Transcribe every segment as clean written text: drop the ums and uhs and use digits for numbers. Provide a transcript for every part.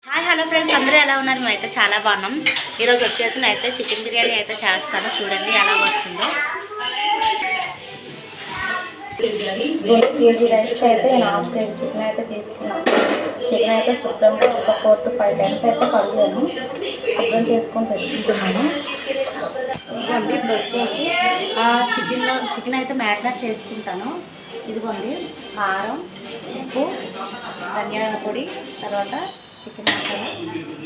Hi hello friends, అందరూ ఎలా ఉన్నారు? మేమైతే చాలా బాగున్నాం. ఈరోజు వచ్చేసి నేనైతే చికెన్ బిర్యానీ అయితే చేస్తాను. చూడండి ఎలా వస్తుందో. కేజీ రైస్కి అయితే నేను హాఫ్ కేజీ చికెన్ అయితే తీసుకున్నాను. చికెన్ అయితే శుభ్రంగా ఒక 4 to 5 టైమ్స్ అయితే కడిగాను. శుభ్రం చేసుకొని పెట్టుకుంటున్నాను. ఇదిగోండి, ఇప్పుడు వచ్చేసి చికెన్ అయితే మ్యారినేట్ చేసుకుంటాను. ఇదిగోండి, కారం, ఉప్పు, ధనియాల పొడి, తర్వాత చికెన్ మసాలా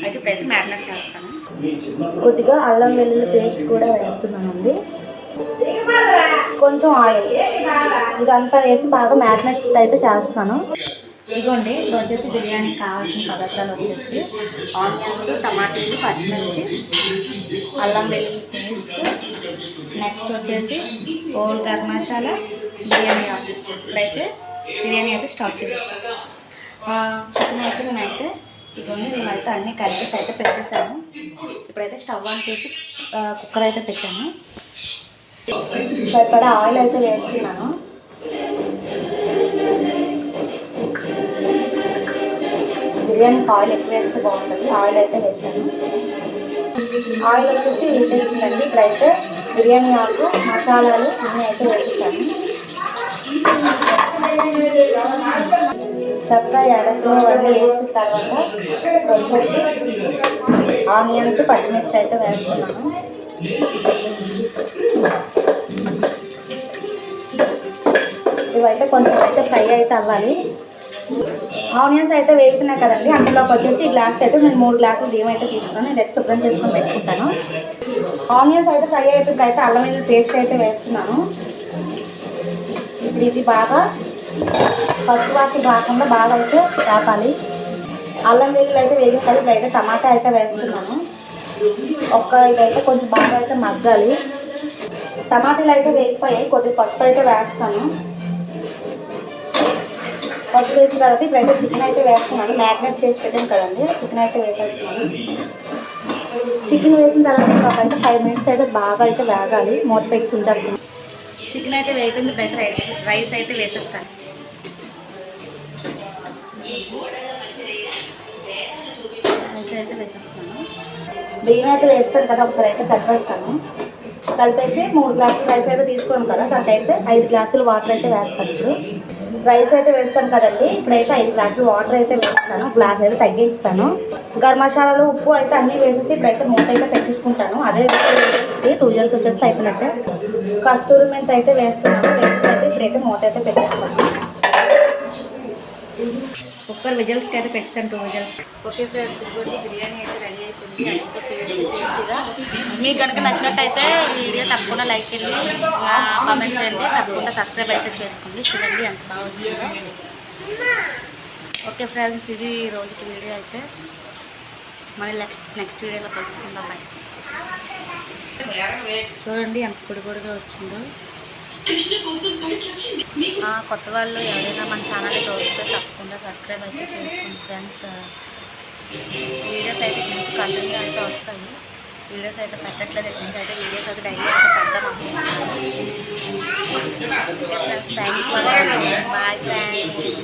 అయితే ఇప్పుడైతే మ్యారినేట్ చేస్తాను. కొద్దిగా అల్లం వెల్లుల్లి పేస్ట్ కూడా వేస్తున్నానండి. కొంచెం ఆయిల్, ఇదంతా వేసి బాగా మ్యారినేట్ అయితే చేస్తాను. ఇదిగోండి, ఇప్పుడు వచ్చేసి బిర్యానీకి కావాల్సిన పదార్థాలు వచ్చేసి ఆనియన్స్, టమాటాలు, పచ్చిమిర్చి, అల్లం వెల్లుల్లి పేస్ట్, నెక్స్ట్ వచ్చేసి హోల్ గరం మసాలా, బిర్యానీ ఆకు. ఇప్పుడైతే బిర్యానీ అయితే స్టార్ట్ చేస్తాను. చికెన్ అయితే నేనైతే నేనైతే అన్నీ కలిపేసి అయితే పెట్టేశాను. ఇప్పుడైతే స్టవ్ ఆన్ చేసి కుక్కర్ అయితే పెట్టాను. సరిపడా ఆయిల్ అయితే వేస్తున్నాను. బిర్యానీకి ఆయిల్ ఎక్కువ వేస్తే బాగుంటుంది. ఆయిల్ అయితే వేసాను. ఆయిల్ వచ్చేసి వేసేసిందండి. ఇప్పుడైతే బిర్యానీ ఆకు, మసాలాలు అన్నీ అయితే వేసేసాను. చక్కగా యాలకులు అవన్నీ వేసిన తర్వాత వచ్చేసి ఆనియన్స్, పచ్చిమిర్చి అయితే వేస్తున్నాను. ఇవైతే కొంచెం అయితే ఫ్రై అయితే అవ్వాలి. ఆనియన్స్ అయితే వేస్తున్నాయి కదండి, అందులోకి వచ్చేసి ఈ గ్లాస్ అయితే నేను 3 గ్లాసులు బియ్యం అయితే తీసుకున్నాను. నేను అయితే శుభ్రం చేసుకొని పెట్టుకుంటాను. ఆనియన్స్ అయితే ఫ్రై అయిపోయింది. అయితే అల్లం వెల్లుల్లి పేస్ట్ అయితే వేస్తున్నాను. ఇప్పుడు ఇది బాగా పసుపు వాసి కాకుండా బాగా అయితే వేపాలి. అల్లం వెల్లుల్లి అయితే వేగిన తర్వాత ఇప్పుడైతే టమాటా అయితే వేస్తున్నాను. ఇదైతే కొంచెం బాగా అయితే మగ్గాలి. టమాటాలు అయితే వేగిపోయాయి. కొద్దిగా పసుపు అయితే వేస్తాను. పసుపు వేసిన తర్వాత ఇప్పుడైతే చికెన్ అయితే వేస్తున్నాను. మ్యారినేట్ చేసి పెట్టాను కదండి, చికెన్ అయితే వేసేస్తున్నాను. చికెన్ వేసిన తర్వాత ఇంకొకైతే 5 minutes అయితే బాగా అయితే వేగాలి. మూత పెట్టి ఉంచేస్తాను. చికెన్ అయితే వేగిపోయింది. ఇప్పుడైతే రైస్ అయితే వేసేస్తాను. రైస్ అయితే వేసేస్తాను. బియ్యం అయితే వేస్తాను కదా, ఒకసారి అయితే కలిపేస్తాను. కలిపేసి 3 గ్లాసులు రైస్ అయితే తీసుకోను కదా, దానికైతే 5 గ్లాసులు వాటర్ అయితే వేస్తాను. ఇప్పుడు రైస్ అయితే వేస్తాను కదండి, ఇప్పుడైతే 5 గ్లాసులు వాటర్ అయితే వేస్తాను. గ్లాస్ అయితే తగ్గించాను. గరం మసాలాలు, ఉప్పు అయితే అన్నీ వేసేసి ఇప్పుడైతే మూత అయితే పెట్టించుకుంటాను. అదే 2 విజిల్స్ వచ్చేస్తే అయిపోయినట్టే. కస్తూరి మెంతి అయితే వేస్తున్నాను. వేసేసి అయితే ఇప్పుడైతే మూత అయితే పెట్టేస్తాను. కుక్కర్ విజిల్స్కి అయితే పెట్టాను, 2 విజిల్స్. ఓకే ఫ్రెండ్స్, ఇదిగోండి బిర్యానీ అయితే రెడీ అయిపోయింది. ఎంతో టేస్టీగా. మీకు కనుక నచ్చినట్టయితే ఈ వీడియో తప్పకుండా లైక్ చేయండి, కామెంట్ చేయండి, తప్పకుండా సబ్స్క్రైబ్ అయితే చేసుకోండి. చూడండి ఎంత బాగా వచ్చిందో. ఓకే ఫ్రెండ్స్, ఇది రోజుకి వీడియో అయితే. మళ్ళీ నెక్స్ట్ వీడియోలో కలుసుకుందాం. బాయ్. చూడండి ఎంత పొడిగా వచ్చిందో. కొత్త వాళ్ళు ఎవరైనా మన ఛానల్ చూస్తే తప్పకుండా సబ్స్క్రైబ్ అయితే చేసుకోండి ఫ్రెండ్స్. వీడియోస్ అయితే ఇక్కడ నుంచి కంటిన్యూ అయితే వస్తాయి. వీడియోస్ అయితే పెట్టట్లేదు. ఇక్కడ నుంచి అయితే వీడియోస్ అయితే డైలీ అయితే పెడదాం అనుకుంటున్నాను. Okay friends, thanks for watching. Bye friends.